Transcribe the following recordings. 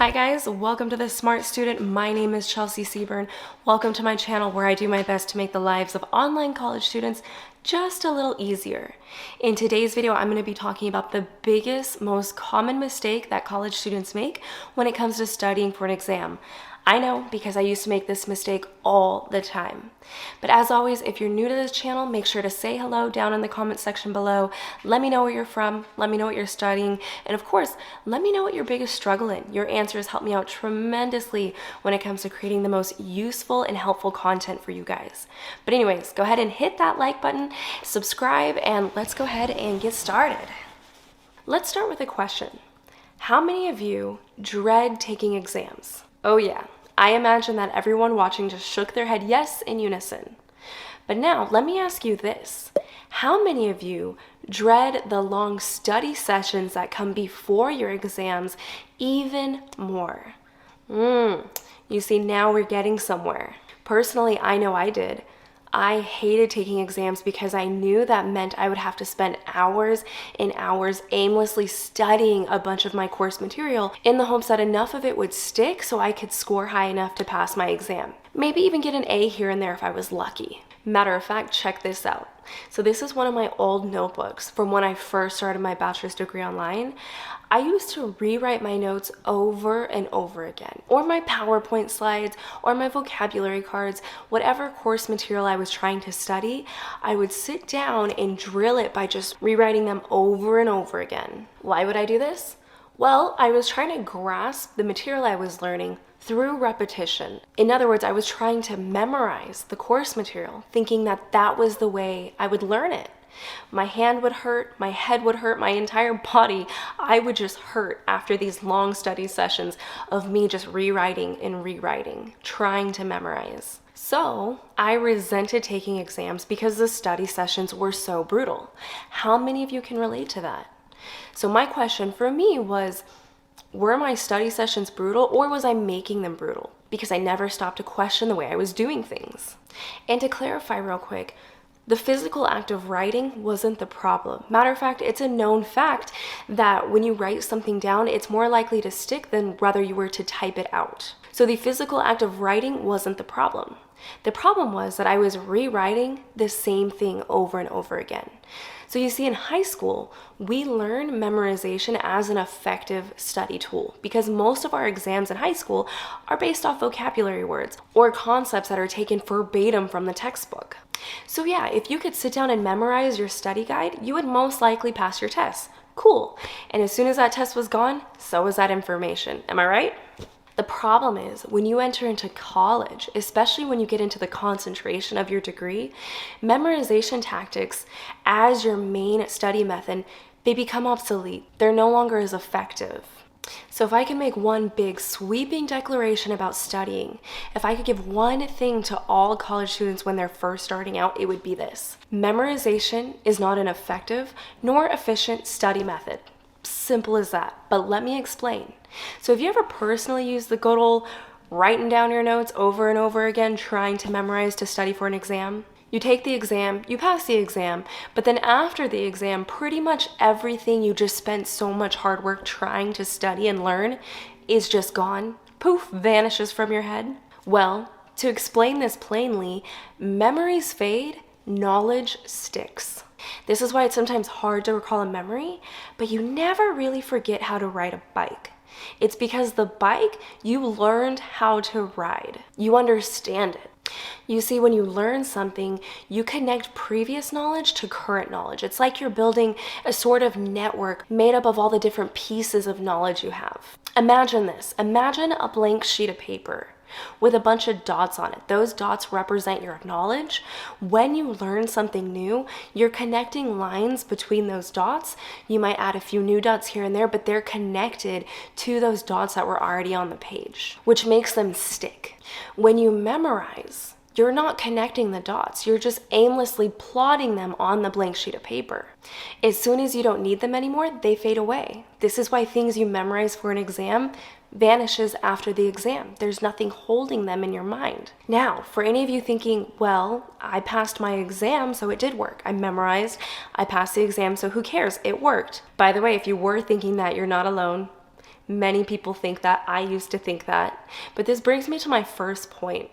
Hi guys, welcome to The Smart Student. My name is Chelsea Seaburn. Welcome to my channel where I do my best to make the lives of online college students just a little easier. In today's video, I'm going to be talking about the biggest, most common mistake that college students make when it comes to studying for an exam. I know because I used to make this mistake all the time. But as always, if you're new to this channel, make sure to say hello down in the comment section below. Let me know where you're from. Let me know what you're studying. And of course, let me know what your biggest struggle in. Your answers help me out tremendously when it comes to creating the most useful and helpful content for you guys. But anyways, go ahead and hit that like button, subscribe, and let's go ahead and get started. Let's start with a question. How many of you dread taking exams? Oh yeah, I imagine that everyone watching just shook their head yes in unison. But now, let me ask you this. How many of you dread the long study sessions that come before your exams even more? You see, now we're getting somewhere. Personally, I know I did. I hated taking exams because I knew that meant I would have to spend hours and hours aimlessly studying a bunch of my course material in the hopes that enough of it would stick so I could score high enough to pass my exam. Maybe even get an A here and there if I was lucky. Matter of fact, check this out. So this is one of my old notebooks from when I first started my bachelor's degree online. I used to rewrite my notes over and over again, or my PowerPoint slides, or my vocabulary cards, whatever course material I was trying to study, I would sit down and drill it by just rewriting them over and over again. Why would I do this? Well, I was trying to grasp the material I was learning through repetition. In other words, I was trying to memorize the course material, thinking that that was the way I would learn it. My hand would hurt, my head would hurt, my entire body. I would just hurt after these long study sessions of me just rewriting and rewriting, trying to memorize. So I resented taking exams because the study sessions were so brutal. How many of you can relate to that? So my question for me was, were my study sessions brutal, or was I making them brutal? Because I never stopped to question the way I was doing things. And to clarify real quick, the physical act of writing wasn't the problem. Matter of fact, it's a known fact that when you write something down, it's more likely to stick than whether you were to type it out. So the physical act of writing wasn't the problem. The problem was that I was rewriting the same thing over and over again. So you see, in high school, we learn memorization as an effective study tool because most of our exams in high school are based off vocabulary words or concepts that are taken verbatim from the textbook. So yeah, if you could sit down and memorize your study guide, you would most likely pass your test. Cool. And as soon as that test was gone, so was that information. Am I right? The problem is when you enter into college, especially when you get into the concentration of your degree, memorization tactics as your main study method, they become obsolete. They're no longer as effective. So if I can make one big sweeping declaration about studying, if I could give one thing to all college students when they're first starting out, it would be this. Memorization is not an effective nor efficient study method. Simple as that. But let me explain. So have you ever personally used the good old writing down your notes over and over again, trying to memorize to study for an exam? You take the exam, you pass the exam, but then after the exam, pretty much everything you just spent so much hard work trying to study and learn is just gone. Poof, vanishes from your head. Well, to explain this plainly, memories fade, knowledge sticks. This is why it's sometimes hard to recall a memory, but you never really forget how to ride a bike. It's because the bike, you learned how to ride. You understand it. You see, when you learn something, you connect previous knowledge to current knowledge. It's like you're building a sort of network made up of all the different pieces of knowledge you have. Imagine this. Imagine a blank sheet of paper with a bunch of dots on it. Those dots represent your knowledge. When you learn something new, you're connecting lines between those dots. You might add a few new dots here and there, but they're connected to those dots that were already on the page, which makes them stick. When you memorize, you're not connecting the dots. You're just aimlessly plotting them on the blank sheet of paper. As soon as you don't need them anymore, they fade away. This is why things you memorize for an exam vanishes after the exam. There's nothing holding them in your mind. Now, for any of you thinking, well, I passed my exam, so it did work. I memorized, I passed the exam, so who cares? It worked. By the way, if you were thinking that, you're not alone. Many people think that. I used to think that. But this brings me to my first point,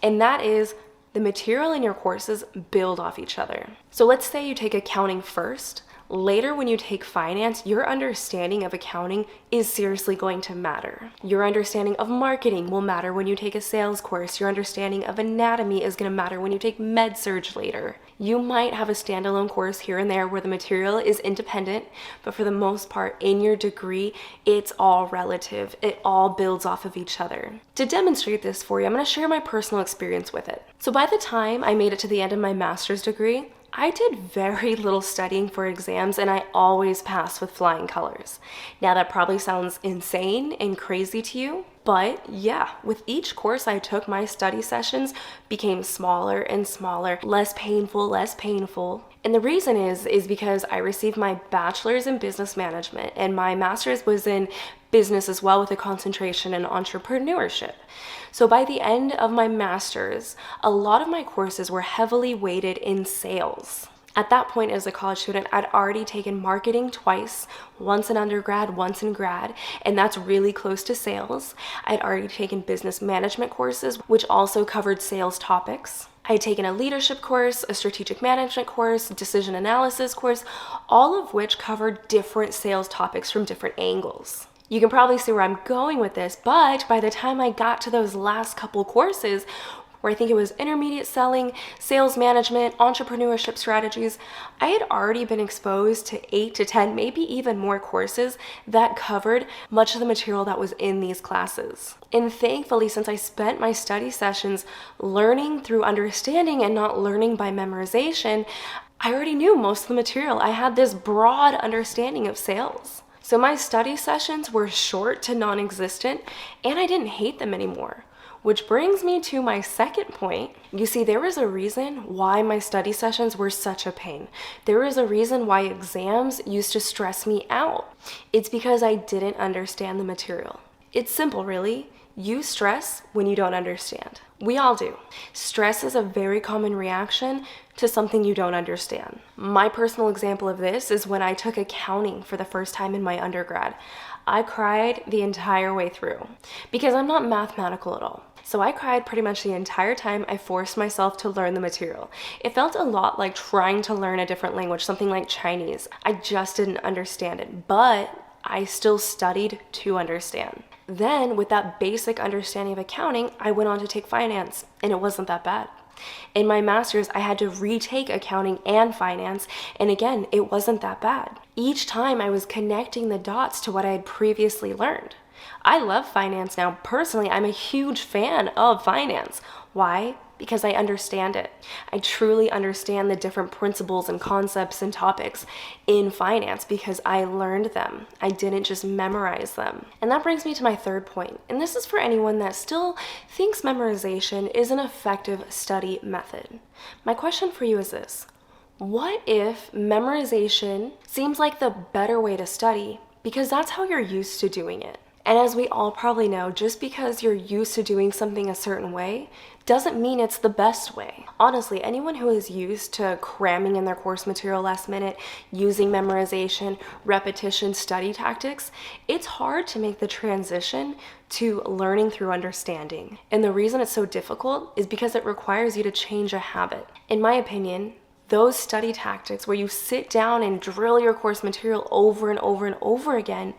and that is the material in your courses build off each other. So let's say you take accounting first. Later, when you take finance, your understanding of accounting is seriously going to matter. Your understanding of marketing will matter when you take a sales course. Your understanding of anatomy is going to matter when you take med-surg later. You might have a standalone course here and there where the material is independent, but for the most part, in your degree, it's all relative. It all builds off of each other. To demonstrate this for you, I'm going to share my personal experience with it. So by the time I made it to the end of my master's degree, I did very little studying for exams, and I always passed with flying colors. Now that probably sounds insane and crazy to you, but yeah, with each course I took, my study sessions became smaller and smaller, less painful. And the reason is because I received my bachelor's in business management, and my master's was in business as well, with a concentration in entrepreneurship. So by the end of my master's, a lot of my courses were heavily weighted in sales. At that point as a college student, I'd already taken marketing twice, once in undergrad, once in grad, and that's really close to sales. I'd already taken business management courses, which also covered sales topics. I had taken a leadership course, a strategic management course, decision analysis course, all of which covered different sales topics from different angles. You can probably see where I'm going with this, but by the time I got to those last couple courses, where I think it was intermediate selling, sales management, entrepreneurship strategies, I had already been exposed to 8 to 10, maybe even more courses that covered much of the material that was in these classes. And thankfully, since I spent my study sessions learning through understanding and not learning by memorization, I already knew most of the material. I had this broad understanding of sales. So my study sessions were short to non-existent, and I didn't hate them anymore. Which brings me to my second point. You see, there was a reason why my study sessions were such a pain. There was a reason why exams used to stress me out. It's because I didn't understand the material. It's simple, really. You stress when you don't understand. We all do. Stress is a very common reaction to something you don't understand. My personal example of this is when I took accounting for the first time in my undergrad. I cried the entire way through because I'm not mathematical at all. So I cried pretty much the entire time I forced myself to learn the material. It felt a lot like trying to learn a different language, something like Chinese. I just didn't understand it, but I still studied to understand. Then, with that basic understanding of accounting, I went on to take finance, and it wasn't that bad. In my master's, I had to retake accounting and finance, and again, it wasn't that bad. Each time I was connecting the dots to what I had previously learned. I love finance now. Personally, I'm a huge fan of finance. Why? Because I understand it. I truly understand the different principles and concepts and topics in finance because I learned them. I didn't just memorize them. And that brings me to my third point. And this is for anyone that still thinks memorization is an effective study method. My question for you is this. What if memorization seems like the better way to study because that's how you're used to doing it? And as we all probably know, just because you're used to doing something a certain way doesn't mean it's the best way. Honestly, anyone who is used to cramming in their course material last minute, using memorization, repetition, study tactics, it's hard to make the transition to learning through understanding. And the reason it's so difficult is because it requires you to change a habit. In my opinion, those study tactics where you sit down and drill your course material over and over and over again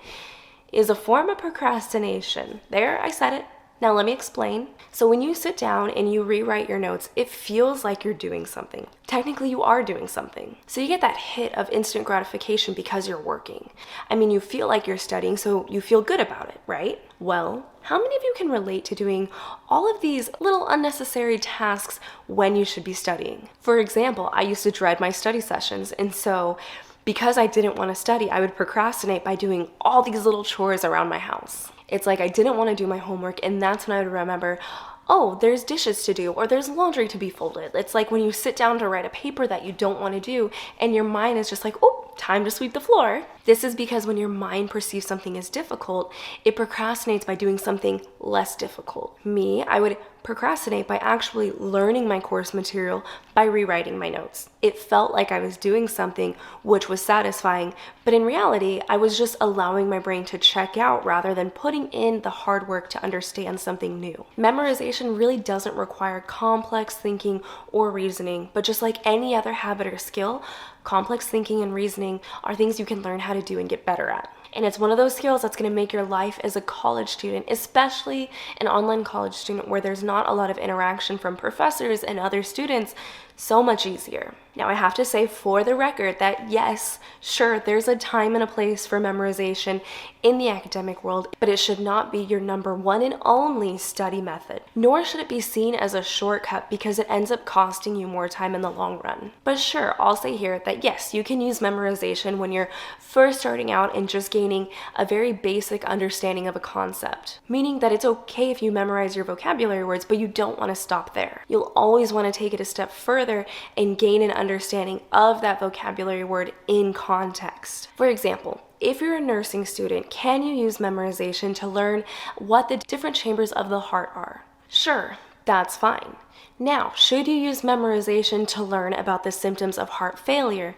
is a form of procrastination. There, I said it. Now let me explain. So when you sit down and you rewrite your notes, it feels like you're doing something. Technically, you are doing something. So you get that hit of instant gratification because you're working. I mean, you feel like you're studying, so you feel good about it, right? Well, how many of you can relate to doing all of these little unnecessary tasks when you should be studying? For example, I used to dread my study sessions, and so because I didn't want to study, I would procrastinate by doing all these little chores around my house. It's like I didn't want to do my homework, and that's when I would remember, oh, there's dishes to do, or there's laundry to be folded. It's like when you sit down to write a paper that you don't want to do, and your mind is just like, oh, time to sweep the floor. This is because when your mind perceives something as difficult, it procrastinates by doing something less difficult. Me, I would procrastinate by actually learning my course material by rewriting my notes. It felt like I was doing something which was satisfying, but in reality, I was just allowing my brain to check out rather than putting in the hard work to understand something new. Memorization really doesn't require complex thinking or reasoning, but just like any other habit or skill, complex thinking and reasoning are things you can learn how to do and get better at. And it's one of those skills that's going to make your life as a college student, especially an online college student where there's not a lot of interaction from professors and other students, so much easier. Now, I have to say for the record that yes, sure, there's a time and a place for memorization in the academic world, but it should not be your number one and only study method. Nor should it be seen as a shortcut because it ends up costing you more time in the long run. But sure, I'll say here that yes, you can use memorization when you're first starting out and just gaining a very basic understanding of a concept. Meaning that it's okay if you memorize your vocabulary words, but you don't want to stop there. You'll always want to take it a step further and gain an understanding of that vocabulary word in context. For example, if you're a nursing student, can you use memorization to learn what the different chambers of the heart are? Sure, that's fine. Now, should you use memorization to learn about the symptoms of heart failure?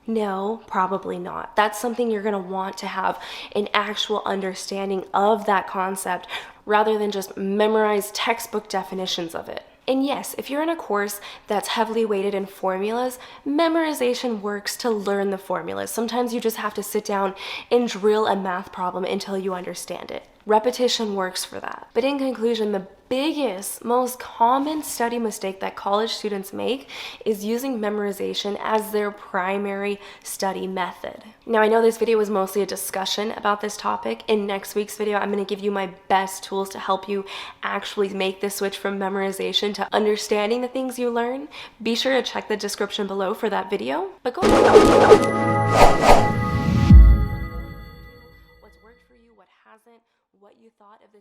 No, probably not. That's something you're going to want to have an actual understanding of that concept rather than just memorize textbook definitions of it. And yes, if you're in a course that's heavily weighted in formulas, memorization works to learn the formulas. Sometimes you just have to sit down and drill a math problem until you understand it. Repetition works for that. But in conclusion, the biggest, most common study mistake that college students make is using memorization as their primary study method. Now, I know this video was mostly a discussion about this topic. In next week's video, I'm going to give you my best tools to help you actually make the switch from memorization to understanding the things you learn. Be sure to check the description below for that video. But go ahead. What's worked for you, what hasn't, what you thought of this